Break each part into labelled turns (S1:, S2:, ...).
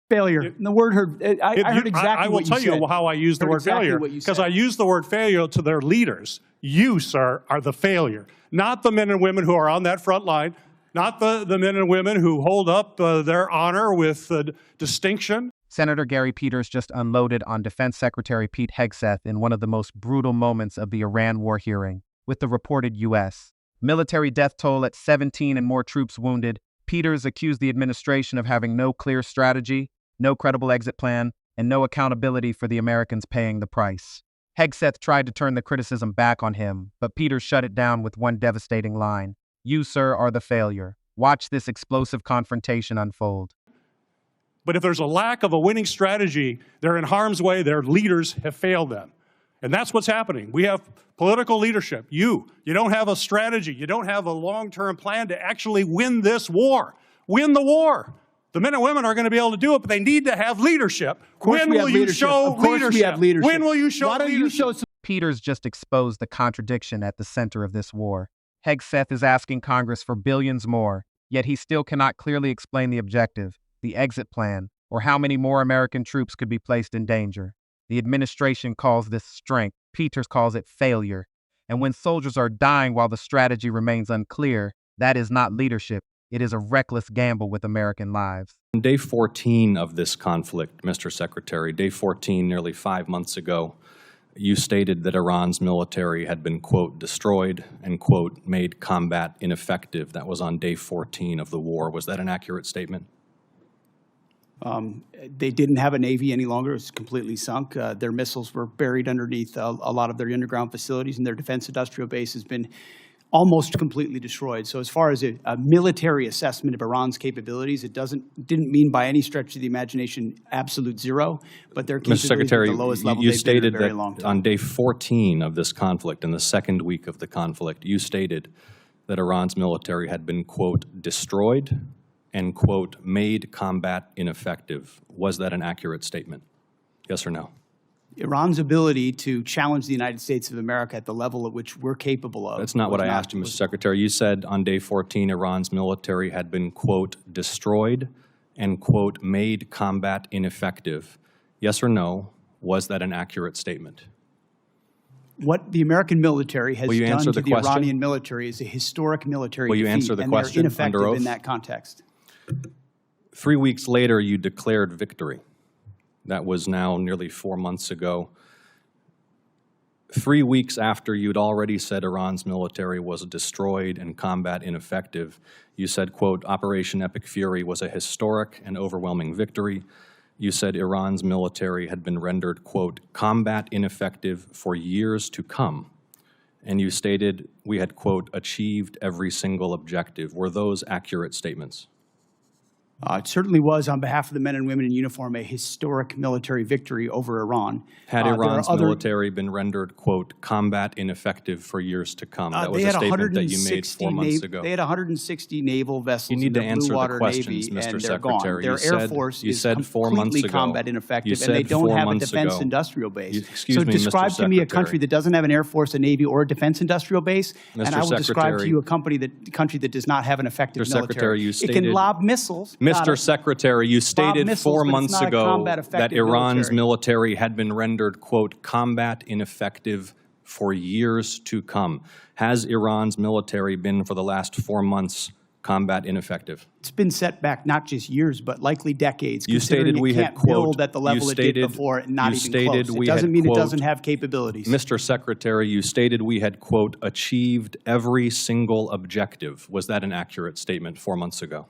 S1: Failure. The word heard. I heard exactly
S2: I will
S1: what you
S2: tell
S1: said.
S2: you how I use the word
S1: Exactly
S2: failure,
S1: what you
S2: because
S1: said.
S2: I use the word failure to their leaders. You, sir, are the failure, not the men and women who are on that front line, not the men and women who hold up their honor with distinction.
S3: Senator Gary Peters just unloaded on Defense Secretary Pete Hegseth in one of the most brutal moments of the Iran war hearing, with the reported U.S. military death toll at 17 and more troops wounded. Peters accused the administration of having no clear strategy, no credible exit plan, and no accountability for the Americans paying the price. Hegseth tried to turn the criticism back on him, but Peters shut it down with one devastating line. You, sir, are the failure. Watch this explosive confrontation unfold.
S2: But if there's a lack of a winning strategy, they're in harm's way. Their leaders have failed them. And that's what's happening. We have political leadership. You don't have a strategy. You don't have a long-term plan to actually win this war. Win the war. The men and women are going to be able to do it, but they need to have leadership. When will you show leadership? When will you show leadership?
S3: Peters just exposed the contradiction at the center of this war. Hegseth is asking Congress for billions more, yet he still cannot clearly explain the objective, the exit plan, or how many more American troops could be placed in danger. The administration calls this strength. Peters calls it failure. And when soldiers are dying while the strategy remains unclear, that is not leadership. It is a reckless gamble with American lives.
S4: On day 14 of this conflict, Mr. Secretary, day 14, nearly 5 months ago, you stated that Iran's military had been, quote, destroyed and, quote, made combat ineffective. That was on day 14 of the war. Was that an accurate statement?
S1: They didn't have a Navy any longer. It was completely sunk. Their missiles were buried underneath a lot of their underground facilities, and their defense industrial base has been almost completely destroyed. So as far as a military assessment of Iran's capabilities, it didn't mean by any stretch of the imagination absolute zero, but their capabilities
S4: Mr. Secretary,
S1: at the lowest level
S4: you
S1: they've been in a
S4: stated
S1: very
S4: that
S1: long time.
S4: on day 14 of this conflict, in the second week of the conflict, you stated that Iran's military had been, quote, destroyed and, quote, made combat ineffective. Was that an accurate statement? Yes or no?
S1: Iran's ability to challenge the United States of America at the level at which we're capable of.
S4: That's not what I asked you, Mr. Secretary. You said on day 14 Iran's military had been, quote, destroyed and, quote, made combat ineffective. Yes or no, was that an accurate statement?
S1: What the American military has done to the
S4: question?
S1: Iranian military is a historic military
S4: Will you
S1: defeat,
S4: answer the
S1: and
S4: question
S1: they're ineffective
S4: under oath?
S1: in that context.
S4: 3 weeks later, you declared victory. That was now nearly 4 months ago. 3 weeks after you'd already said Iran's military was destroyed and combat ineffective, you said, quote, Operation Epic Fury was a historic and overwhelming victory. You said Iran's military had been rendered, quote, combat ineffective for years to come. And you stated we had, quote, achieved every single objective. Were those accurate statements?
S1: It certainly was, on behalf of the men and women in uniform, a historic military victory over Iran.
S4: Had Iran's military been rendered, quote, combat ineffective for years to come? That was a statement that you made 4 months ago.
S1: They had 160 naval vessels
S4: You need to
S1: in the
S4: answer
S1: Blue Water
S4: the questions,
S1: Navy,
S4: Mr.
S1: and they're gone.
S4: Secretary.
S1: Their Air Force
S4: you
S1: is
S4: said 4 months
S1: completely
S4: ago.
S1: combat ineffective,
S4: You
S1: and they
S4: said
S1: don't
S4: 4
S1: have a
S4: months
S1: defense
S4: ago.
S1: industrial base.
S4: Excuse
S1: so
S4: me,
S1: describe
S4: Mr.
S1: to me a
S4: Secretary.
S1: country that doesn't have an Air Force, a Navy, or a defense industrial base, and I will describe to you a country that does not have an effective
S4: Mr.
S1: military.
S4: Secretary, you
S1: It
S4: stated,
S1: can lob missiles.
S4: Mr. Secretary, you stated
S1: missiles,
S4: 4
S1: but it's
S4: months
S1: not a
S4: ago
S1: combat
S4: that
S1: effective
S4: Iran's
S1: military.
S4: military had been rendered, quote, combat ineffective for years to come. Has Iran's military been, for the last 4 months, combat ineffective?
S1: It's been set back not just years, but likely decades.
S4: You stated we had, quote,
S1: build at the level it did before, and not even close. It doesn't mean it doesn't have capabilities.
S4: Mr. Secretary, you stated we had, quote, achieved every single objective. Was that an accurate statement 4 months ago?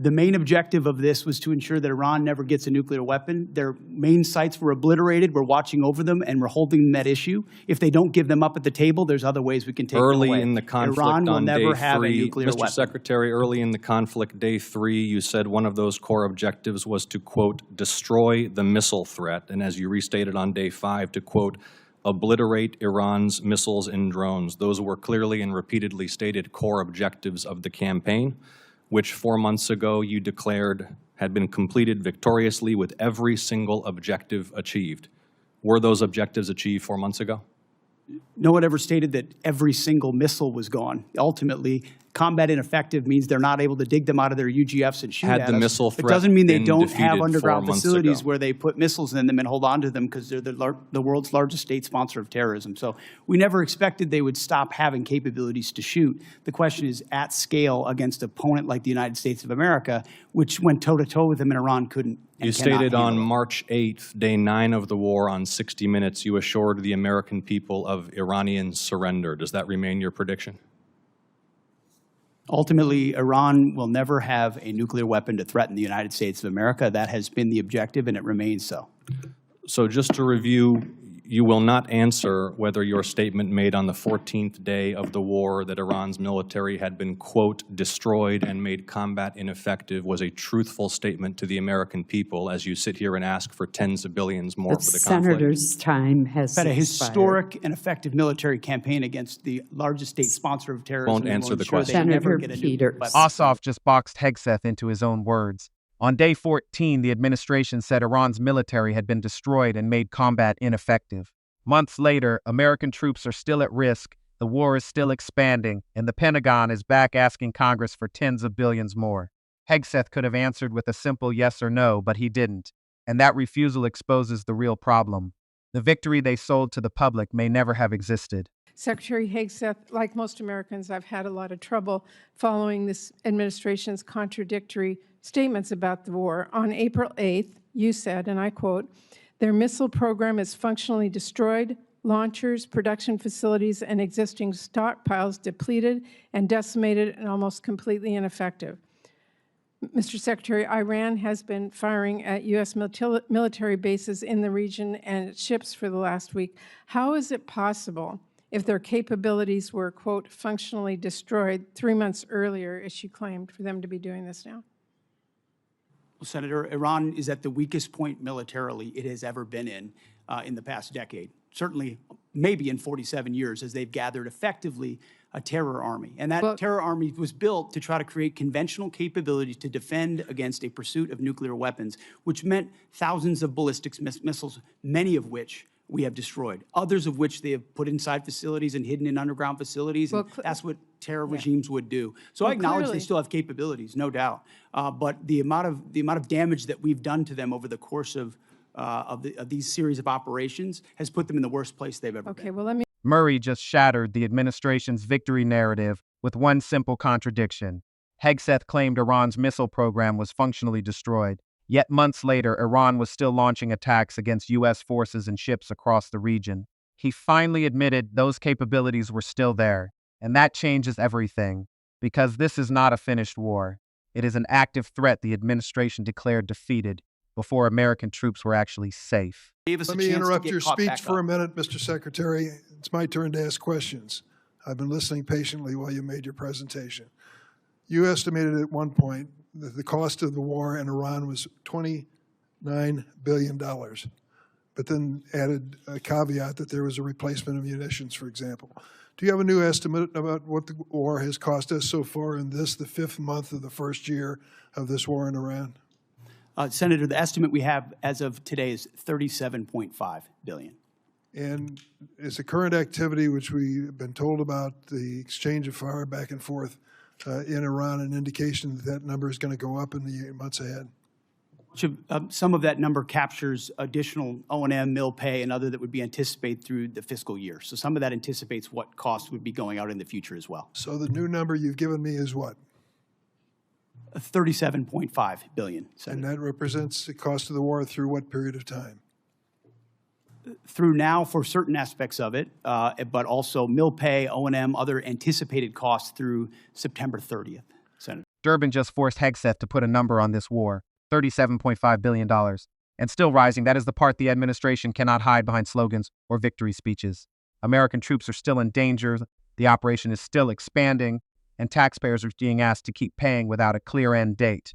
S1: The main objective of this was to ensure that Iran never gets a nuclear weapon. Their main sites were obliterated. We're watching over them, and we're holding them at issue. If they don't give them up at the table, there's other ways we can take them away.
S4: Early in the conflict
S1: Iran will
S4: on
S1: never
S4: day
S1: have a
S4: 3,
S1: nuclear
S4: Mr.
S1: weapon.
S4: Secretary, early in the conflict, day 3, you said one of those core objectives was to, quote, destroy the missile threat. And as you restated on day 5, to, quote, obliterate Iran's missiles and drones. Those were clearly and repeatedly stated core objectives of the campaign, which 4 months ago you declared had been completed victoriously with every single objective achieved. Were those objectives achieved 4 months ago?
S1: No one ever stated that every single missile was gone. Ultimately, combat ineffective means they're not able to dig them out of their UGFs and shoot
S4: Had
S1: at
S4: the
S1: us.
S4: missile
S1: It
S4: threat
S1: doesn't mean they
S4: been
S1: don't
S4: defeated
S1: have
S4: 4
S1: underground
S4: months
S1: facilities
S4: ago?
S1: where they put missiles in them and hold on to them because they're the world's largest state sponsor of terrorism. So we never expected they would stop having capabilities to shoot. The question is at scale against an opponent like the United States of America, which went toe-to-toe with them and Iran couldn't.
S4: You stated on March 8th, day 9 of the war, on 60 Minutes, you assured the American people of Iranian surrender. Does that remain your prediction?
S1: Ultimately, Iran will never have a nuclear weapon to threaten the United States of America. That has been the objective, and it remains so.
S4: So just to review, you will not answer whether your statement made on the 14th day of the war that Iran's military had been, quote, destroyed and made combat ineffective was a truthful statement to the American people as you sit here and ask for tens of billions more for the conflict.
S5: Senator's time has
S1: But a
S5: expired.
S1: historic and effective military campaign against the largest state sponsor of terrorism.
S4: Won't
S1: will
S4: answer the
S1: ensure they
S4: question.
S1: never
S5: Senator
S1: get a nuclear
S5: Peters.
S1: weapon.
S3: Ossoff just boxed Hegseth into his own words. On day 14, the administration said Iran's military had been destroyed and made combat ineffective. Months later, American troops are still at risk, the war is still expanding, and the Pentagon is back asking Congress for tens of billions more. Hegseth could have answered with a simple yes or no, but he didn't, and that refusal exposes the real problem. The victory they sold to the public may never have existed.
S6: Secretary Hegseth, like most Americans, I've had a lot of trouble following this administration's contradictory statements about the war. On April 8th, you said, and I quote, "Their missile program is functionally destroyed, launchers, production facilities, and existing stockpiles depleted and decimated and almost completely ineffective." Mr. Secretary, Iran has been firing at U.S. military bases in the region and its ships for the last week. How is it possible, if their capabilities were, quote, functionally destroyed 3 months earlier, as she claimed, for them to be doing this now?
S1: Well, Senator, Iran is at the weakest point militarily it has ever been in the past decade. Certainly, maybe in 47 years, as they've gathered effectively a terror army. And that terror army was built to try to create conventional capabilities to defend against a pursuit of nuclear weapons, which meant thousands of ballistic missiles, many of which we have destroyed, others of which they have put inside facilities and hidden in underground facilities, and that's what terror regimes would do. So I acknowledge they still have capabilities, no doubt, but the amount of damage that we've done to them over the course of these series of operations has put them in the worst place they've ever been.
S6: Okay, well, let me.
S3: Murray just shattered the administration's victory narrative with one simple contradiction. Hegseth claimed Iran's missile program was functionally destroyed. Yet months later, Iran was still launching attacks against U.S. forces and ships across the region. He finally admitted those capabilities were still there. And that changes everything, because this is not a finished war. It is an active threat the administration declared defeated before American troops were actually safe.
S7: Let me interrupt your speech for a minute, Mr. Secretary. It's my turn to ask questions. I've been listening patiently while you made your presentation. You estimated at one point that the cost of the war in Iran was $29 billion, but then added a caveat that there was a replacement of munitions, for example. Do you have a new estimate about what the war has cost us so far in this, the 5th month of the first year of this war in Iran?
S1: Senator, the estimate we have as of today is $37.5 billion.
S7: And is the current activity, which we've been told about, the exchange of fire back and forth in Iran, an indication that that number is going to go up in the months ahead?
S1: Some of that number captures additional O&M, mill pay, and other that would be anticipated through the fiscal year. So some of that anticipates what costs would be going out in the future as well.
S7: So the new number you've given me is what?
S1: $37.5 billion. Senator.
S7: And that represents the cost of the war through what period of time?
S1: Through now for certain aspects of it, but also mill pay, O&M, other anticipated costs through September 30th, Senator.
S3: Durbin just forced Hegseth to put a number on this war, $37.5 billion. And still rising, that is the part the administration cannot hide behind slogans or victory speeches. American troops are still in danger, the operation is still expanding, and taxpayers are being asked to keep paying without a clear end date.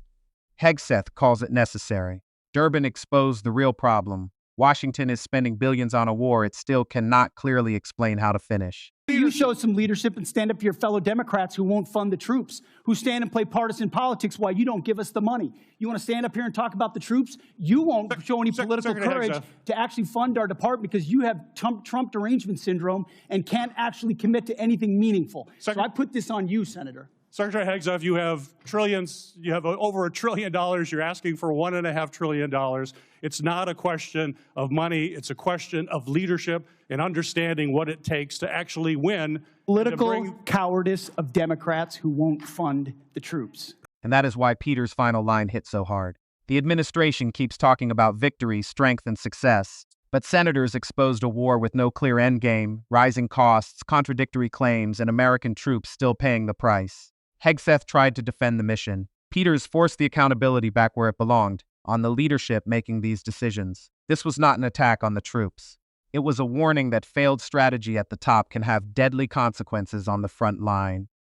S3: Hegseth calls it necessary. Durbin exposed the real problem. Washington is spending billions on a war it still cannot clearly explain how to finish.
S1: You show some leadership and stand up to your fellow Democrats who won't fund the troops, who stand and play partisan politics while you don't give us the money. You want to stand up here and talk about the troops? You won't show any political courage to actually fund our department because you have Trump derangement syndrome and can't actually commit to anything meaningful. So I put this on you, Senator.
S2: Secretary Hegseth, you have trillions, you have over $1 trillion, you're asking for $1.5 trillion. It's not a question of money, it's a question of leadership and understanding what it takes to actually win.
S1: Political cowardice of Democrats who won't fund the troops.
S3: And that is why Peter's final line hit so hard. The administration keeps talking about victory, strength, and success, but senators exposed a war with no clear endgame, rising costs, contradictory claims, and American troops still paying the price. Hegseth tried to defend the mission. Peters forced the accountability back where it belonged, on the leadership making these decisions. This was not an attack on the troops. It was a warning that failed strategy at the top can have deadly consequences on the front line.